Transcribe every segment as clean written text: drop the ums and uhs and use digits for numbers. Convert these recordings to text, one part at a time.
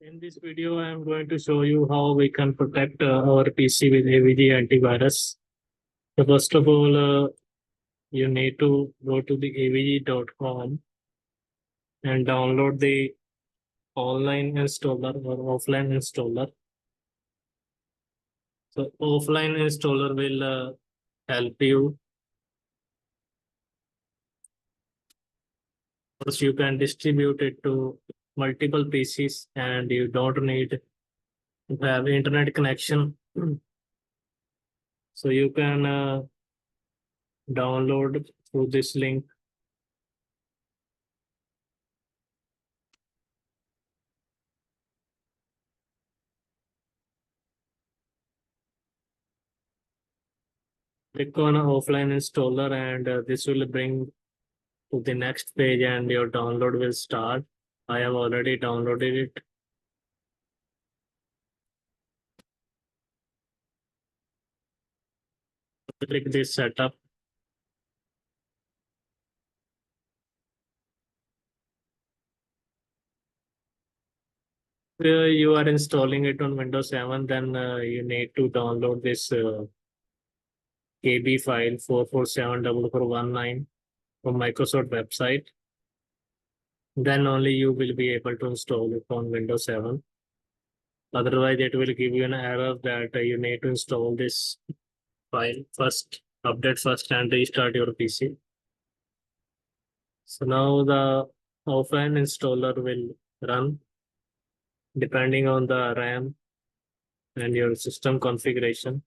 In this video, I am going to show you how we can protect our PC with AVG Antivirus. So first of all, you need to go to the avg.com and download the online installer or offline installer. So offline installer will help you. First, you can distribute it to multiple PCs and you don't need to have internet connection. So you can download through this link. Click on offline installer and this will bring to the next page and your download will start. I have already downloaded it. Click this setup. You are installing it on Windows 7, then you need to download this KB file 4474419 from Microsoft website. Then only you will be able to install it on Windows 7. Otherwise, it will give you an error that you need to install this file first, update first, and restart your PC. So now the offline installer will run depending on the RAM and your system configuration.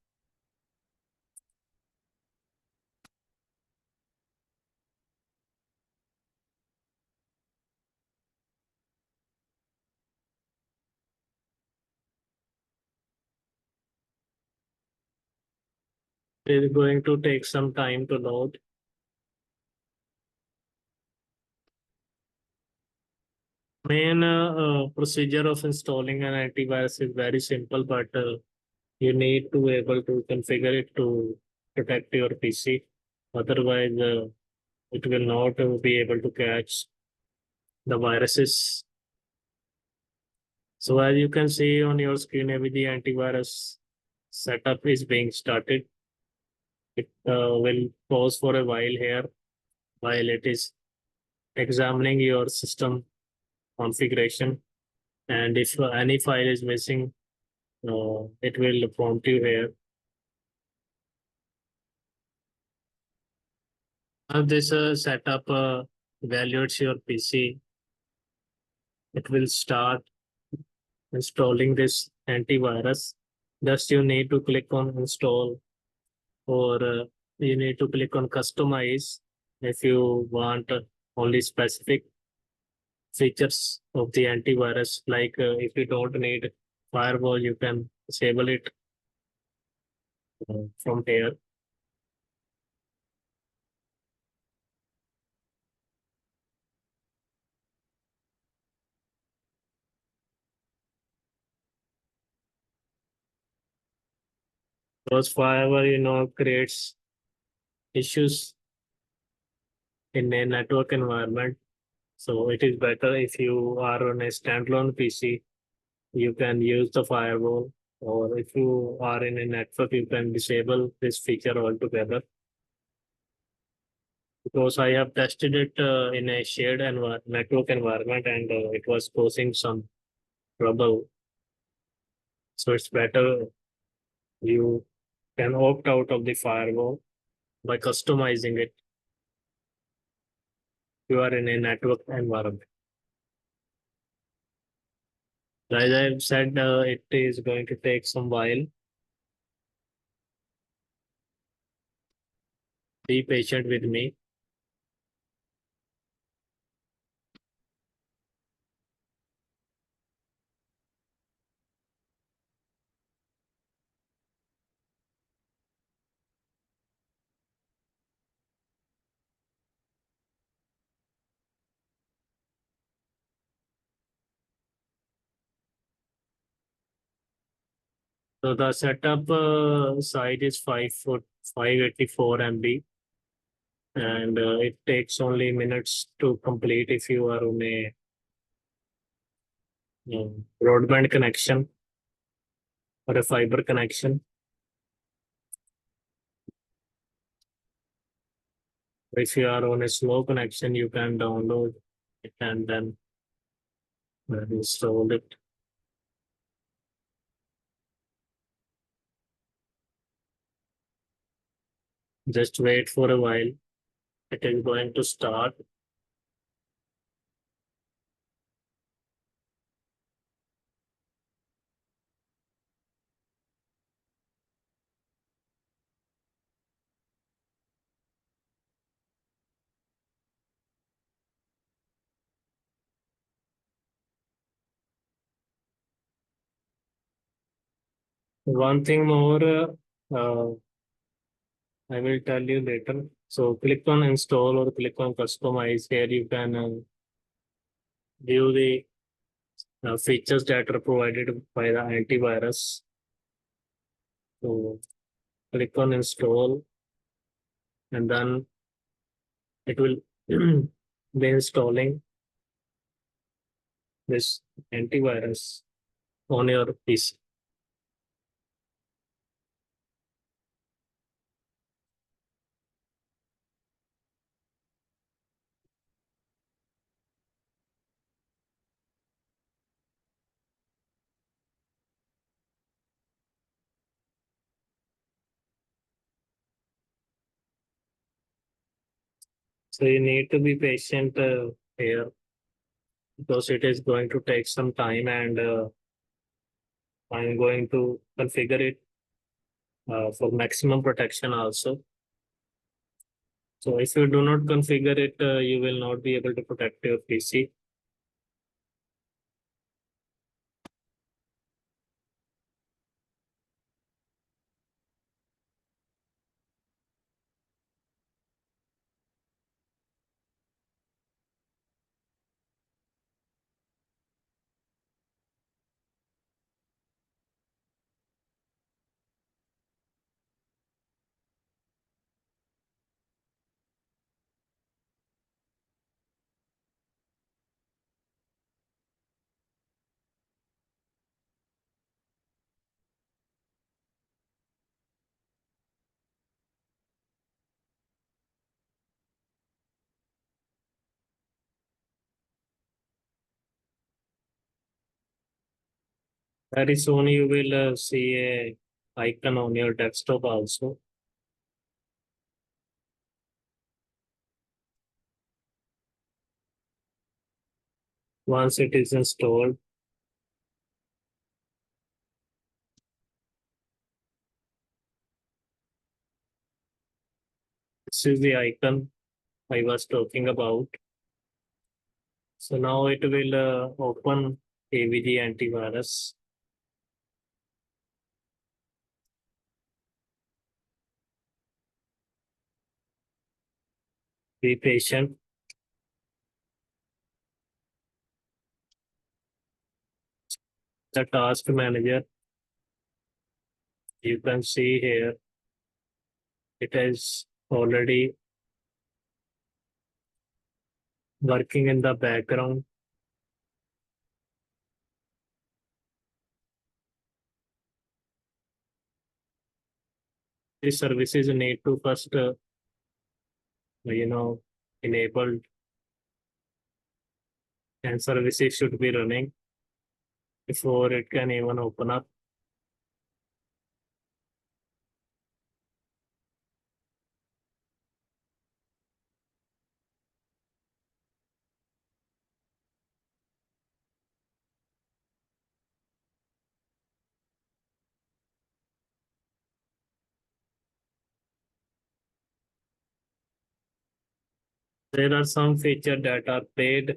It is going to take some time to load. Main procedure of installing an antivirus is very simple, but you need to be able to configure it to protect your PC. Otherwise, it will not be able to catch the viruses. So as you can see on your screen, AVG antivirus setup is being started. It will pause for a while here while it is examining your system configuration. And if any file is missing, it will prompt you here. Now this setup evaluates your PC. It will start installing this antivirus. Just you need to click on install, or you need to click on customize if you want only specific features of the antivirus. Like if you don't need firewall, you can disable it from here. Because firewall, creates issues in a network environment. So it is better if you are on a standalone PC, you can use the firewall, or if you are in a network, you can disable this feature altogether. Because I have tested it in a shared network environment and it was causing some trouble. So it's better you can opt out of the firewall by customizing it. You are in a network environment. As I've said, it is going to take some while. Be patient with me. So the setup side is 5 foot, 584 MB, and it takes only minutes to complete if you are on a broadband connection or a fiber connection. If you are on a slow connection, you can download it and then install it. Just wait for a while. It is going to start. One thing more, I will tell you later. So click on install or click on customize. Here you can view the features that are provided by the antivirus. So click on install and then it will be installing this antivirus on your PC. So you need to be patient here because it is going to take some time and I'm going to configure it for maximum protection also. So if you do not configure it, you will not be able to protect your PC. Very soon you will see a icon on your desktop also. Once it is installed, this is the icon I was talking about. So now it will open AVG Antivirus. Be patient. The task manager, you can see here, it is already working in the background. These services need to first, you know, enabled and services should be running before it can even open up. There are some features that are paid,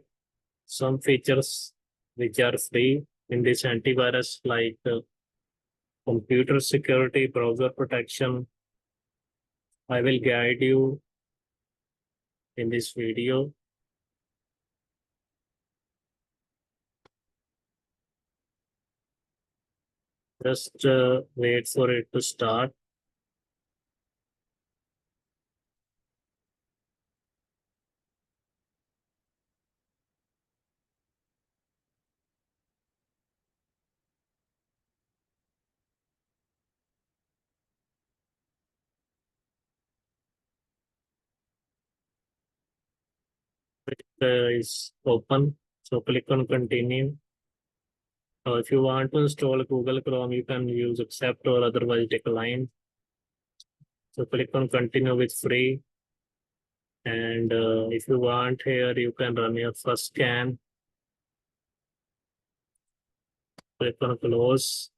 some features which are free in this antivirus, like computer security, browser protection. I will guide you in this video. Just wait for it to start. is open. So click on continue. If you want to install Google Chrome, you can use accept or otherwise decline. So click on continue with free. And if you want here, you can run your first scan. Click on close.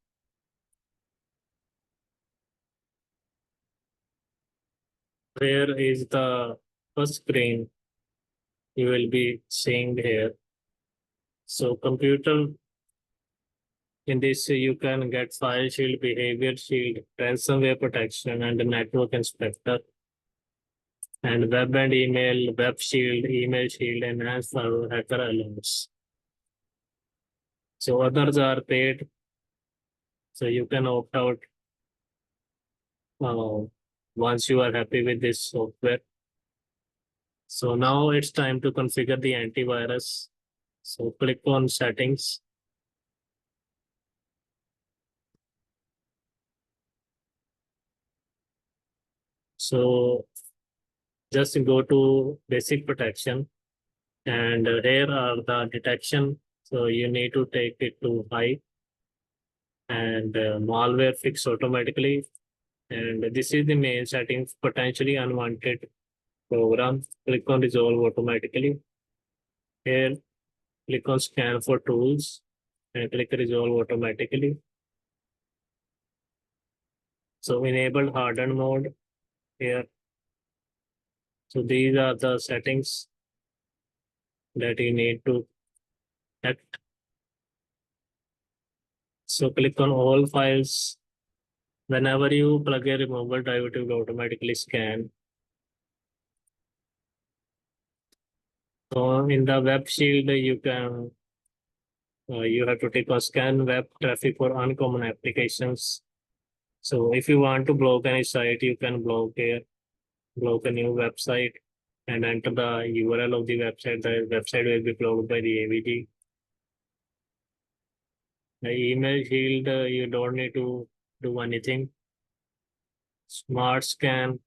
Where is the first screen you will be seeing here? So computer, in this you can get file shield, behavior shield, ransomware protection, and network inspector, and web and email, web shield, email shield, enhanced for hacker alerts. So others are paid, so you can opt out uh, once you are happy with this software. So now it's time to configure the antivirus. So click on settings. So just go to basic protection, and here are the detection. So you need to take it to high, and malware fix automatically. And this is the main settings, potentially unwanted program. Click on resolve automatically. Here, click on scan for tools and click resolve automatically. So enable hardened mode here. So these are the settings that you need to act. So click on all files. Whenever you plug a removal drive, it will automatically scan. So in the web shield, you have to take a scan web traffic for uncommon applications. So if you want to block any site, you can block a new website and enter the URL of the website. The website will be blocked by the AVG. The email shield, you don't need to do anything. Smart scan,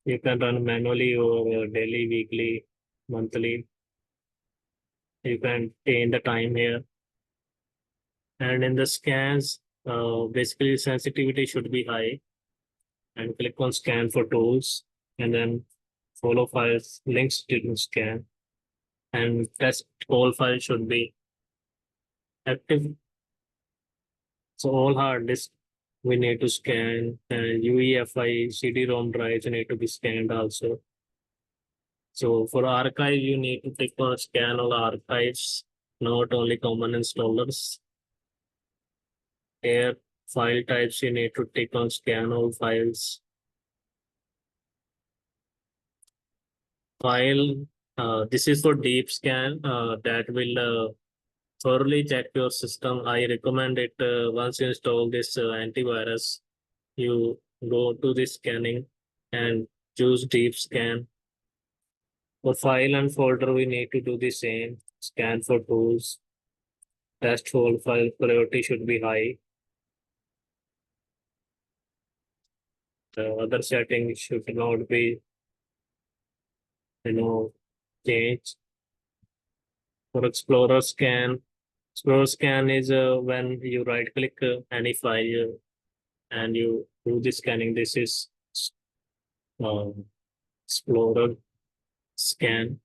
you can run manually or daily, weekly, monthly. You can change the time here. And in the scans, basically sensitivity should be high. And click on scan for tools, and then follow files links to scan, and test all files should be active. So all hard disk we need to scan, and UEFI CD-ROM drives need to be scanned also. So for archive, you need to click on scan all archives, not only common installers. Here, file types, you need to click on scan all files. File, this is for deep scan that will thoroughly check your system. I recommend it once you install this antivirus, you go to the scanning and choose deep scan. For file and folder, we need to do the same. Scan for tools. Test whole file priority should be high. The other settings should not be, changed. For Explorer scan is when you right click any file and you do the scanning. This is um, Explorer scan.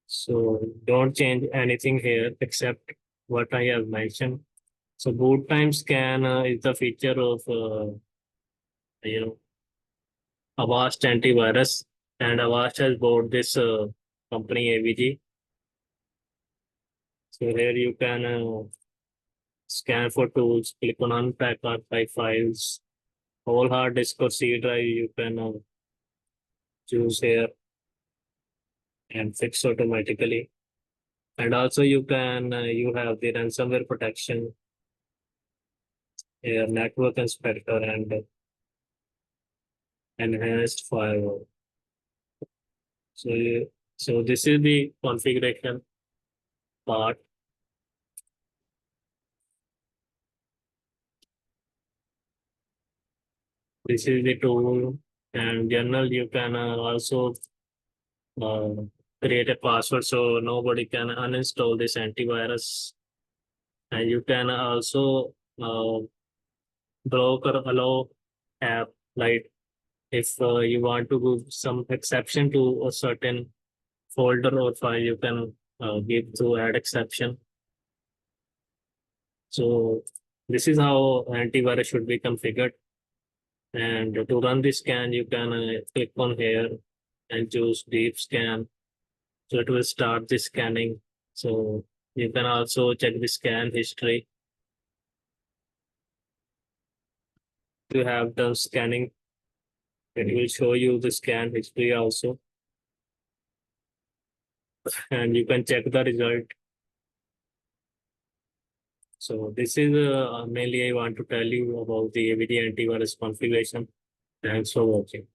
So don't change anything here except what I have mentioned. So boot time scan is the feature of you know Avast antivirus, and Avast has bought this company AVG. So here you can scan for tools, click on unpack archive files, whole hard disk or C drive you can choose here and fix automatically. And also you have the ransomware protection here, network inspector, and enhanced firewall. So, so this is the configuration part. This is the tool, and general you can also uh, create a password so nobody can uninstall this antivirus. And you can also block or allow app, like if you want to give some exception to a certain folder or file, you can give to add exception. So this is how antivirus should be configured. And to run the scan, you can click on here and choose deep scan. So it will start the scanning. So you can also check the scan history. If you have done scanning, it will show you the scan history also. And you can check the result. So this is mainly I want to tell you about the AVG antivirus configuration. Thanks for watching.